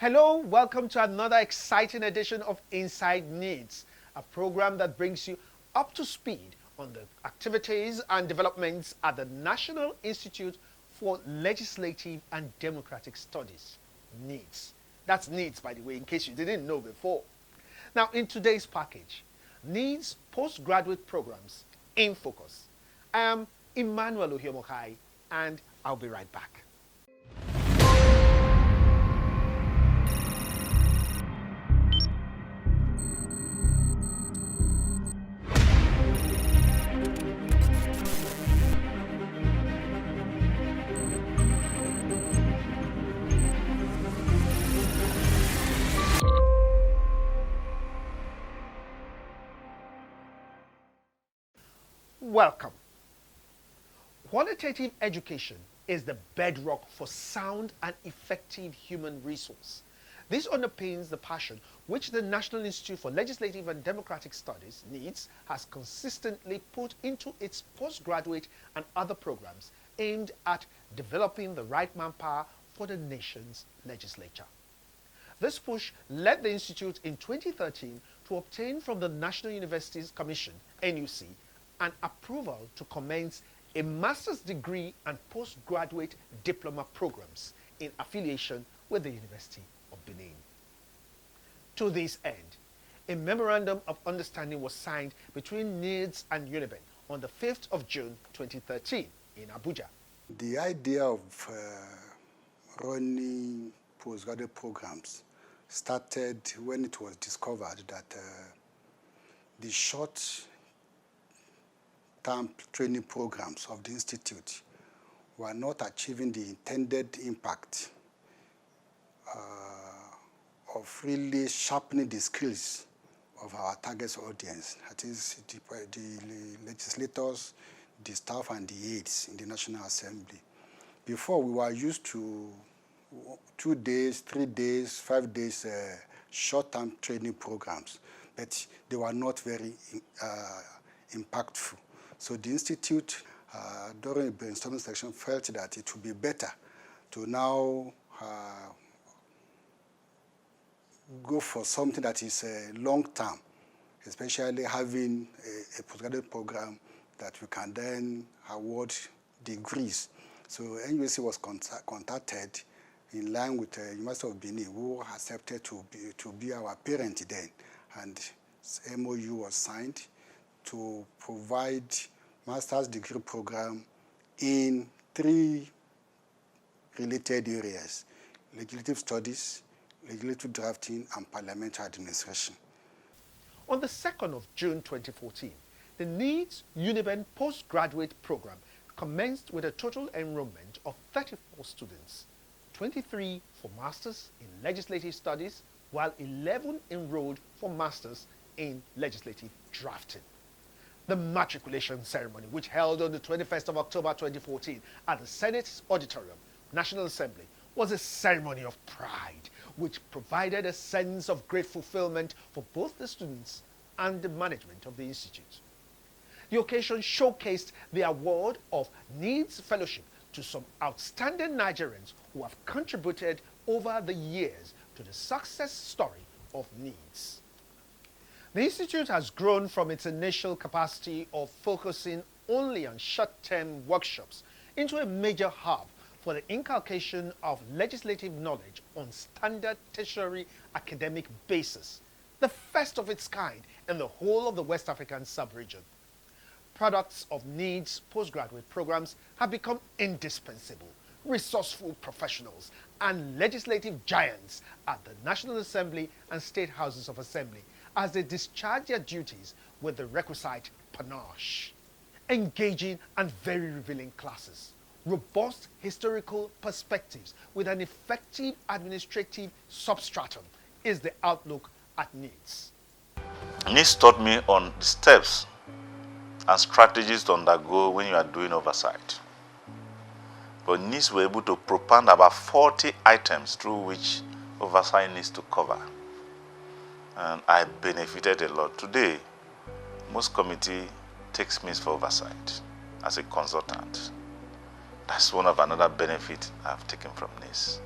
Hello, welcome to another exciting edition of Inside Needs, a program that brings you up to speed on the activities and developments at the National Institute for Legislative and Democratic Studies, NEEDS. That's NEEDS, by the way, in case you didn't know before. Now, in today's package, NEEDS Postgraduate Programs in Focus. I am Emmanuel Ohiomokai, and I'll be right back. Welcome. Qualitative education is the bedrock for sound and effective human resource. This underpins the passion which the National Institute for Legislative and Democratic Studies, NEEDS, has consistently put into its postgraduate and other programs aimed at developing the right manpower for the nation's legislature. This push led the Institute in 2013 to obtain from the National Universities Commission, NUC, an approval to commence a master's degree and postgraduate diploma programs in affiliation with the University of Benin. To this end, a memorandum of understanding was signed between NILDS and UNIBEN on the 5th of June 2013 in Abuja. The idea of running postgraduate programs started when it was discovered that the short-term training programs of the Institute were not achieving the intended impact of really sharpening the skills of our target audience, that is the legislators, the staff, and the aides in the National Assembly. Before, we were used to 2 days, 3 days, 5 days short-term training programs, but they were not very impactful. So the Institute, during the brainstorming section, felt that it would be better to now go for something that is long-term, especially having a postgraduate program that we can then award degrees. So NUC was contacted in line with the University of Benin, who accepted to be our parent then, and MOU was signed to provide master's degree program in 3 related areas: legislative studies, legislative drafting, and parliamentary administration. On the 2nd of June 2014, the NEEDS UNIBEN Post Graduate Programme commenced with a total enrollment of 34 students, 23 for Masters in Legislative Studies, while 11 enrolled for Masters in Legislative Drafting. The matriculation ceremony, which held on the 21st of October 2014 at the Senate's Auditorium, National Assembly, was a ceremony of pride, which provided a sense of great fulfillment for both the students and the management of the Institute. The occasion showcased the award of NEEDS Fellowship to some outstanding Nigerians who have contributed over the years to the success story of NEEDS. The Institute has grown from its initial capacity of focusing only on short-term workshops into a major hub for the inculcation of legislative knowledge on standard tertiary academic basis, the first of its kind in the whole of the West African sub-region. Products of NEEDS postgraduate programs have become indispensable, resourceful professionals, and legislative giants at the National Assembly and State Houses of Assembly as they discharge their duties with the requisite panache. Engaging and very revealing classes, robust historical perspectives with an effective administrative substratum is the outlook at NEEDS. NEEDS taught me on the steps and strategies to undergo when you are doing oversight. But NEEDS were able to propound about 40 items through which oversight needs to cover. And I benefited a lot. Today, most committee takes me for oversight as a consultant. That's one of another benefit I've taken from this.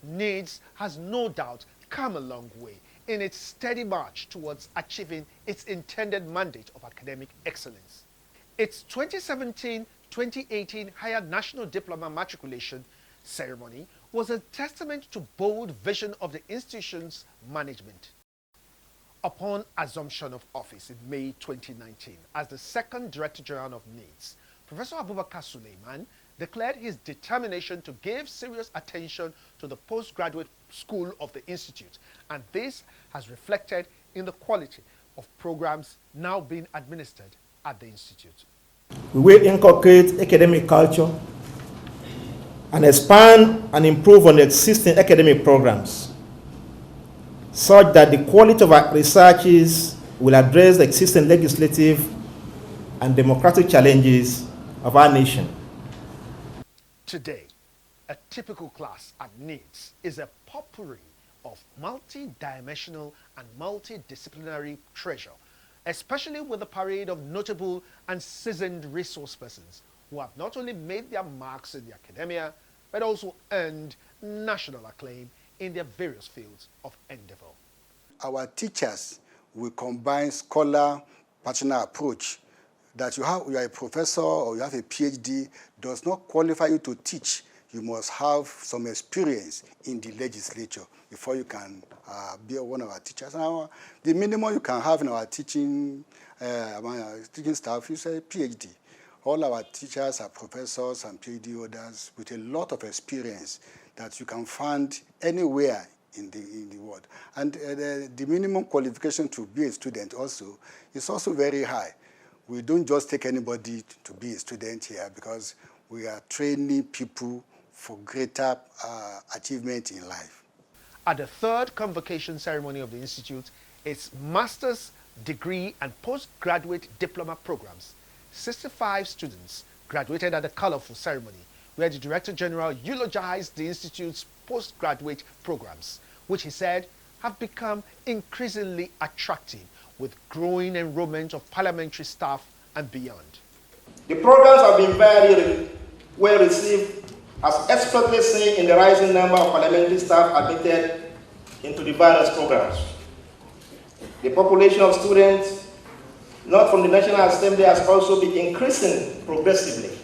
Nilds has no doubt come a long way in its steady march towards achieving its intended mandate of academic excellence. Its 2017-2018 Higher National Diploma Matriculation ceremony was a testament to bold vision of the institution's management. Upon assumption of office in May 2019 as the second Director General of Nilds, Professor Abubakar Suleiman declared his determination to give serious attention to the postgraduate school of the institute, and this has reflected in the quality of programs now being administered at the institute. We will inculcate academic culture and expand and improve on the existing academic programs such that the quality of our researches will address the existing legislative and democratic challenges of our nation. Today, a typical class at Nilds is a potpourri of multi-dimensional and multidisciplinary treasure, especially with the parade of notable and seasoned resource persons who have not only made their marks in the academia, but also earned national acclaim in their various fields of endeavor. Our teachers will combine scholar-partner approach. That you are a professor or you have a PhD does not qualify you to teach. You must have some experience in the legislature before you can be one of our teachers. Now, the minimum you can have in our teaching staff is a PhD. All our teachers are professors and PhD holders with a lot of experience that you can find anywhere in the world. And the minimum qualification to be a student also is also very high. We don't just take anybody to be a student here because we are training people for greater achievement in life. At the third convocation ceremony of the Institute, its master's, degree and postgraduate diploma programs, 65 students graduated at the colorful ceremony where the Director General eulogized the Institute's postgraduate programs, which he said have become increasingly attractive with growing enrollment of parliamentary staff and beyond. The programs have been very well received, as expertly seen in the rising number of parliamentary staff admitted into the various programs. The population of students not from the National Assembly has also been increasing progressively.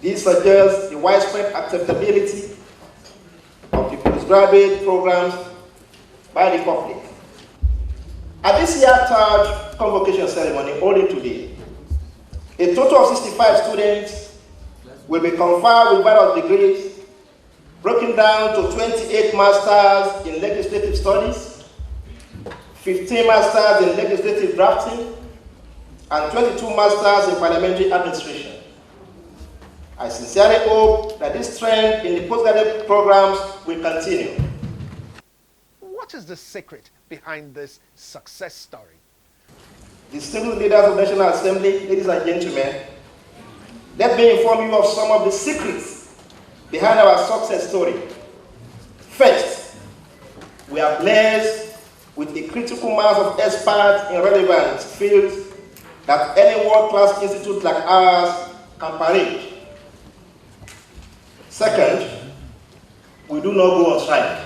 This suggests the widespread acceptability of the postgraduate programs by the public. At this year's third convocation ceremony holding today, a total of 65 students will be conferred with various degrees, broken down to 28 masters in legislative studies, 15 masters in legislative drafting, and 22 masters in parliamentary administration. I sincerely hope that this trend in the postgraduate programs will continue. What is the secret behind this success story? Distinguished leaders of the National Assembly, ladies and gentlemen, let me inform you of some of the secrets behind our success story. First, we are blessed with a critical mass of experts in relevant fields that any world-class institute like ours can parade. Second, we do not go on strike.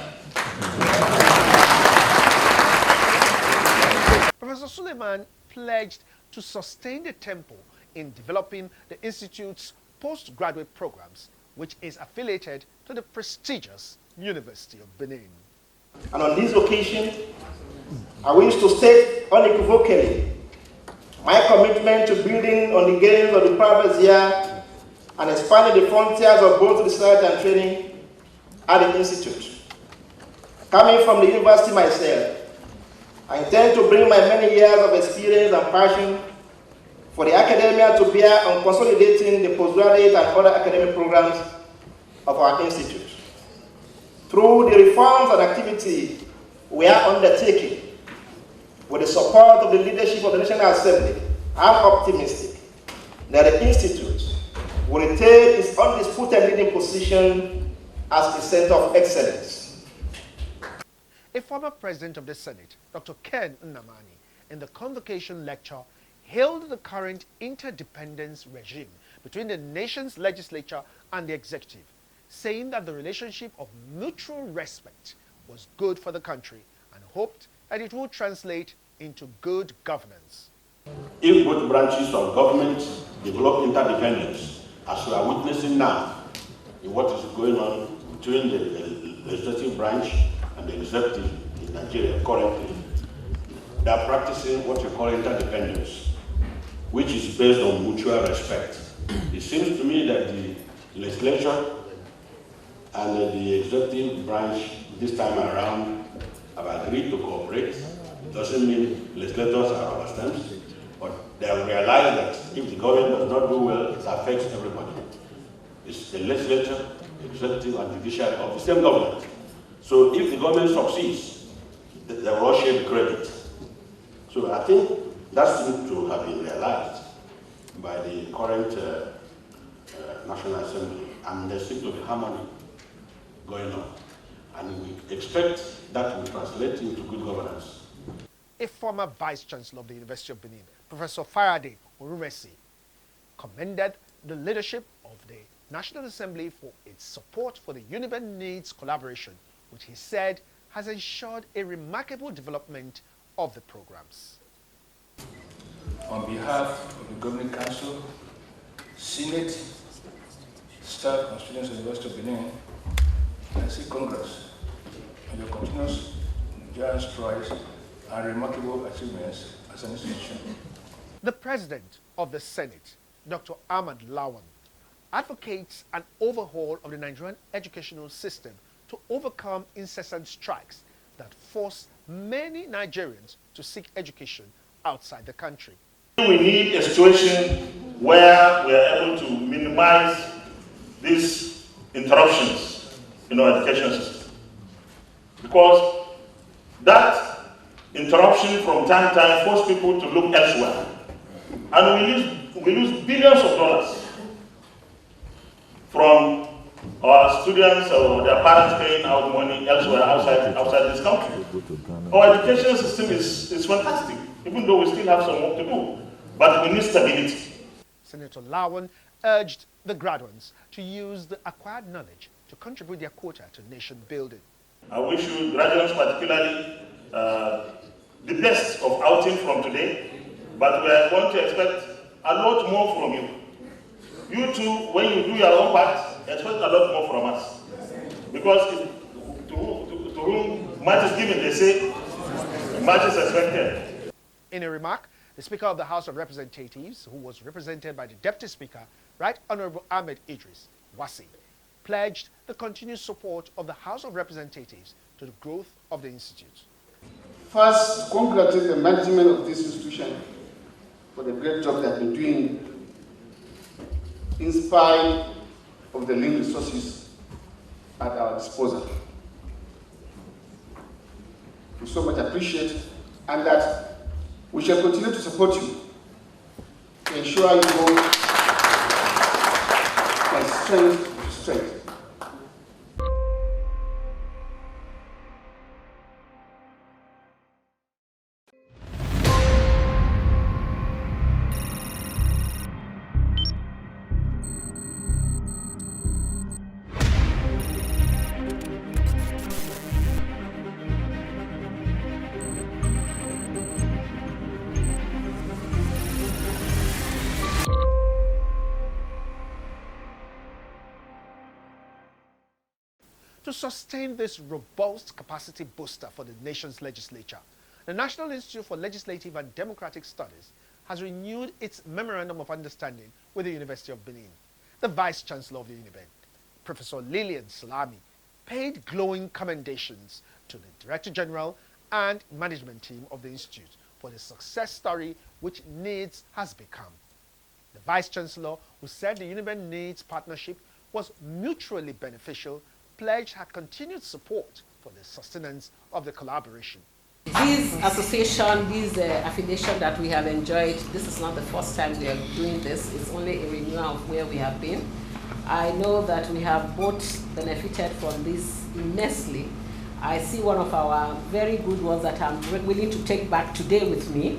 Professor Suleiman pledged to sustain the tempo in developing the Institute's postgraduate programs, which is affiliated to the prestigious University of Benin. And on this occasion, I wish to state unequivocally my commitment to building on the gains of the previous year and expanding the frontiers of both research and training at the Institute. Coming from the university myself, I intend to bring my many years of experience and passion for the academia to bear on consolidating the postgraduate and other academic programs of our institute. Through the reforms and activities we are undertaking, with the support of the leadership of the National Assembly, I'm optimistic that the institute will retain its undisputed leading position as a center of excellence. A former president of the Senate, Dr. Ken Nnamani, in the convocation lecture, hailed the current interdependence regime between the nation's legislature and the executive, saying that the relationship of mutual respect was good for the country and hoped that it would translate into good governance. If both branches of government develop interdependence, as we are witnessing now in what is going on between the legislative branch and the executive in Nigeria currently, they are practicing what we call interdependence, which is based on mutual respect. It seems to me that the legislature and the executive branch this time around have agreed to cooperate. It doesn't mean legislators are our stamps, but they have realized that if the government does not do well, it affects everybody. It's the legislature, executive, and judiciary of the same government. So if the government succeeds, they will all share the credit. So I think that seems to have been realized by the current National Assembly, and there seems to be harmony going on. And we expect that will translate into good governance. A former Vice-Chancellor of the University of Benin, Professor Faraday Orumesi, commended the leadership of the National Assembly for its support for the UNIBEN Needs collaboration, which he said has ensured a remarkable development of the programs. On behalf of the Governing Council, Senate, staff and students of the University of Benin, I say congrats on your continuous giant strides and remarkable achievements as an institution. The President of the Senate, Dr. Ahmad Lawan, advocates an overhaul of the Nigerian educational system to overcome incessant strikes that force many Nigerians to seek education outside the country. We need a situation where we are able to minimize these interruptions in our education system. Because that interruption from time to time forces people to look elsewhere. And we lose billions of dollars from our students or their parents paying out money elsewhere outside this country. Our education system is fantastic, even though we still have some work to do. But we need stability. Senator Lawan urged the graduates to use the acquired knowledge to contribute their quota to nation building. I wish you graduates particularly the best of outing from today, but we are going to expect a lot more from you. You too, when you do your own part, expect a lot more from us. Because to whom much is given, they say, much is expected. In a remark, the Speaker of the House of Representatives, who was represented by the Deputy Speaker, Right Honorable Ahmed Idris Wasi, pledged the continued support of the House of Representatives to the growth of the Institute. First, congratulate the management of this institution for the great job they have been doing in spite of the limited resources at our disposal. We so much appreciate, and that we shall continue to support you to ensure you go from strength to strength. To sustain this robust capacity booster for the nation's legislature, the National Institute for Legislative and Democratic Studies has renewed its Memorandum of Understanding with the University of Benin. The Vice-Chancellor of the UNIBEN, Professor Lillian Salami, paid glowing commendations to the Director General and management team of the Institute for the success story which Nilds has become. The Vice-Chancellor, who said the UNIBEN Nilds partnership was mutually beneficial, pledged her continued support for the sustenance of the collaboration. This association, this affiliation that we have enjoyed, this is not the first time we are doing this. It's only a renewal of where we have been. I know that we have both benefited from this immensely. I see one of our very good ones that I'm willing to take back today with me,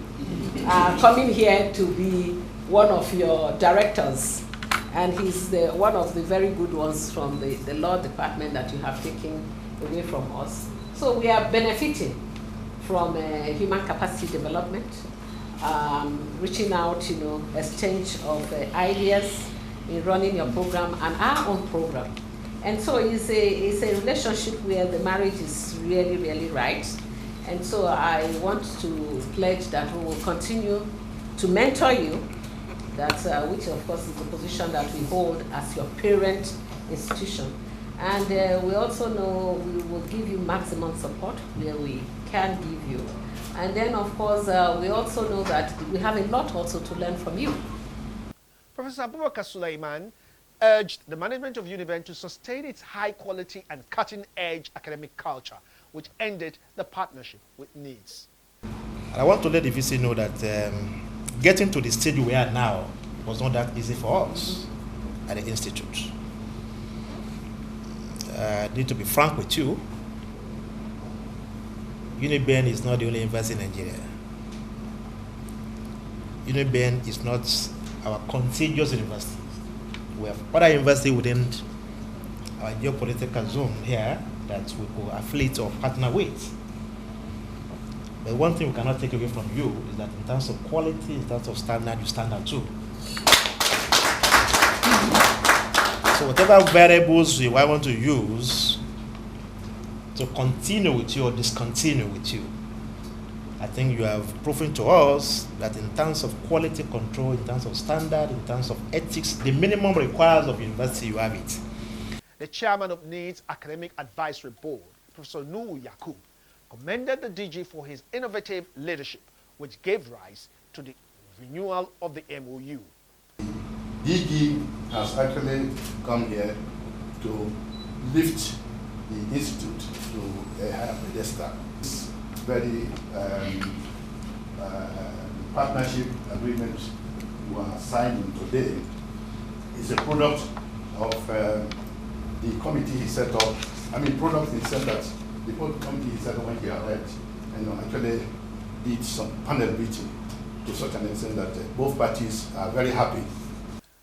coming here to be one of your directors And he's one of the very good ones from the law department that you have taken away from us. So we are benefiting from human capacity development, reaching out, exchange of ideas in running your program and our own program. And so it's a relationship where the marriage is really, really right. And so I want to pledge that we will continue to mentor you, that which of course is the position that we hold as your parent institution. And we also know we will give you maximum support where we can give you. And then of course, we also know that we have a lot also to learn from you. Professor Abubakar Sulaiman urged the management of UNIBEN to sustain its high quality and cutting-edge academic culture, which ended the partnership with Nilds. I want to let the VC know that getting to the stage we are now was not that easy for us at the Institute. I need to be frank with you. UNIBEN is not the only university in Nigeria. UNIBEN is not our contiguous university. We have other universities within our geopolitical zone here that we could affiliate or partner with. But one thing we cannot take away from you is that in terms of quality, in terms of standard, you stand out too. So whatever variables you want to use to continue with you or discontinue with you, I think you have proven to us that in terms of quality control, in terms of standard, in terms of ethics, the minimum requires of university, you have it. The chairman of Nilds Academic Advisory Board, Professor Nuhu Yakub, commended the DG for his innovative leadership, which gave rise to the renewal of the MOU. DG has actually come here to lift the institute to a higher pedestal. This very partnership agreement we are signing today is a product of the committee he set up. I mean, product he said that the whole committee he set up when he arrived, and actually did some panel meeting to such an extent that both parties are very happy.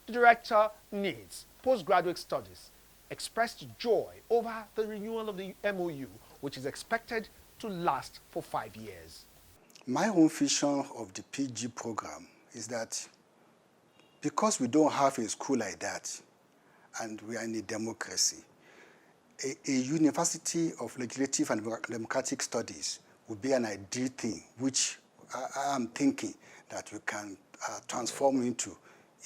The director, Nilds Postgraduate Studies, expressed joy over the renewal of the MOU, which is expected to last for 5 years. My own vision of the PG program is that because we don't have a school like that, and we are in a democracy, a university of legislative and democratic studies would be an ideal thing, which I am thinking that we can transform into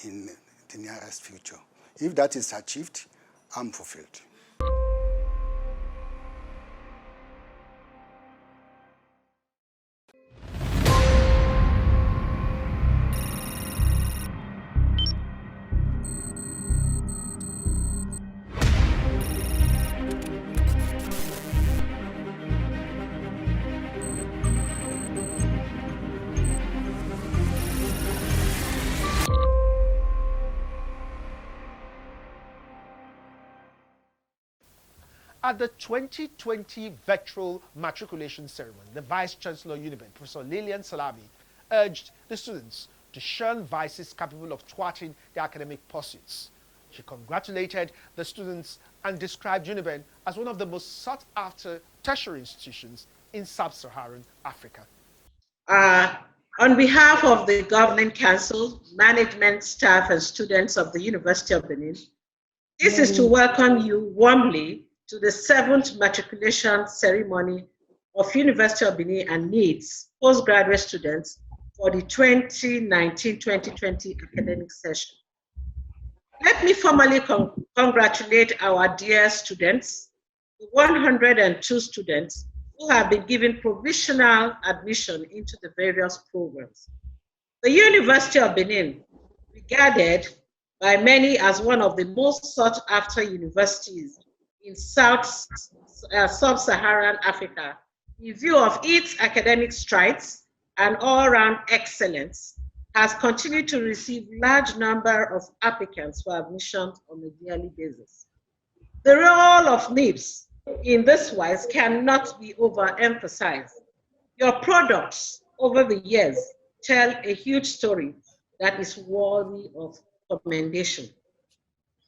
in the nearest future. If that is achieved, I'm fulfilled. At the 2020 virtual matriculation ceremony, the Vice Chancellor of UNIBEN, Professor Lilian Salabi, urged the students to shun vices capable of thwarting their academic pursuits. She congratulated the students and described UNIBEN as one of the most sought-after tertiary institutions in sub-Saharan Africa. On behalf of the Governing Council, management, staff, and students of the University of Benin, this is to welcome you warmly to the 7th matriculation ceremony of University of Benin and Nilds postgraduate students for the 2019-2020 academic session. Let me formally congratulate our dear students, the 102 students who have been given provisional admission into the various programs. The University of Benin, regarded by many as one of the most sought after universities in sub-Saharan Africa, in view of its academic strides and all-round excellence, has continued to receive large number of applicants for admission on a yearly basis. The role of Nilds in this wise cannot be overemphasized. Your products over the years tell a huge story that is worthy of commendation.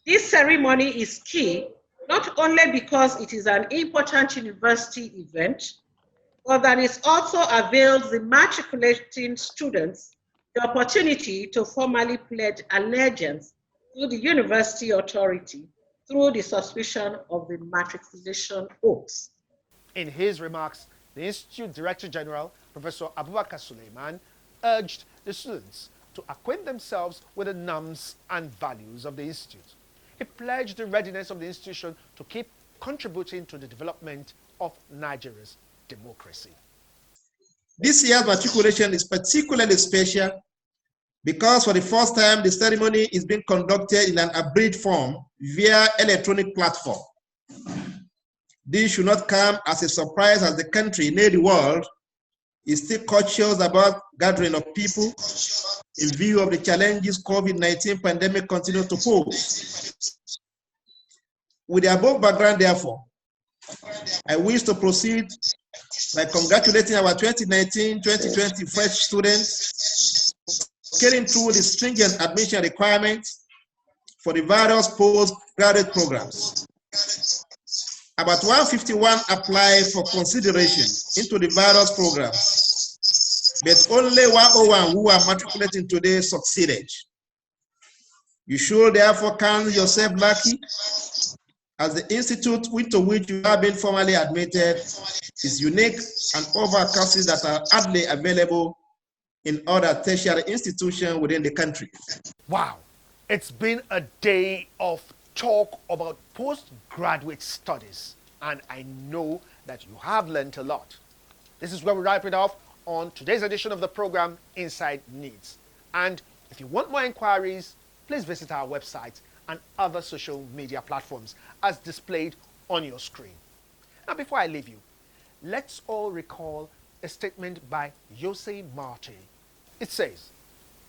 This ceremony is key, not only because it is an important university event, but that it also avails the matriculating students the opportunity to formally pledge allegiance to the university authority through the subscription of the matriculation oaths. In his remarks, the Institute Director General, Professor Abubakar Suleiman, urged the students to acquaint themselves with the norms and values of the Institute. He pledged the readiness of the institution to keep contributing to the development of Nigeria's democracy. This year's matriculation is particularly special because for the first time, the ceremony is being conducted in an abridged form via electronic platform. This should not come as a surprise as the country, nay the world, is still cautious about gathering of people in view of the challenges COVID-19 pandemic continues to pose. With the above background, therefore, I wish to proceed by congratulating our 2019-2020 fresh students getting through the stringent admission requirements for the various postgraduate programs. About 151 apply for consideration into the various programs, but only 101 who are matriculating today succeeded. You should therefore count yourself lucky, as the institute into which you have been formally admitted is unique and offers courses that are hardly available in other tertiary institutions within the country. Wow, it's been a day of talk about postgraduate studies, and I know that you have learned a lot. This is where we wrap it off on today's edition of the program Inside Needs. And if you want more inquiries, please visit our website and other social media platforms as displayed on your screen. Now, before I leave you, let's all recall a statement by Jose Marti. It says,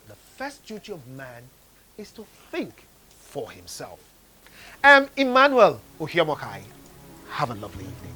"The first duty of man is to think for himself." Emmanuel Ohiomokai, have a lovely evening.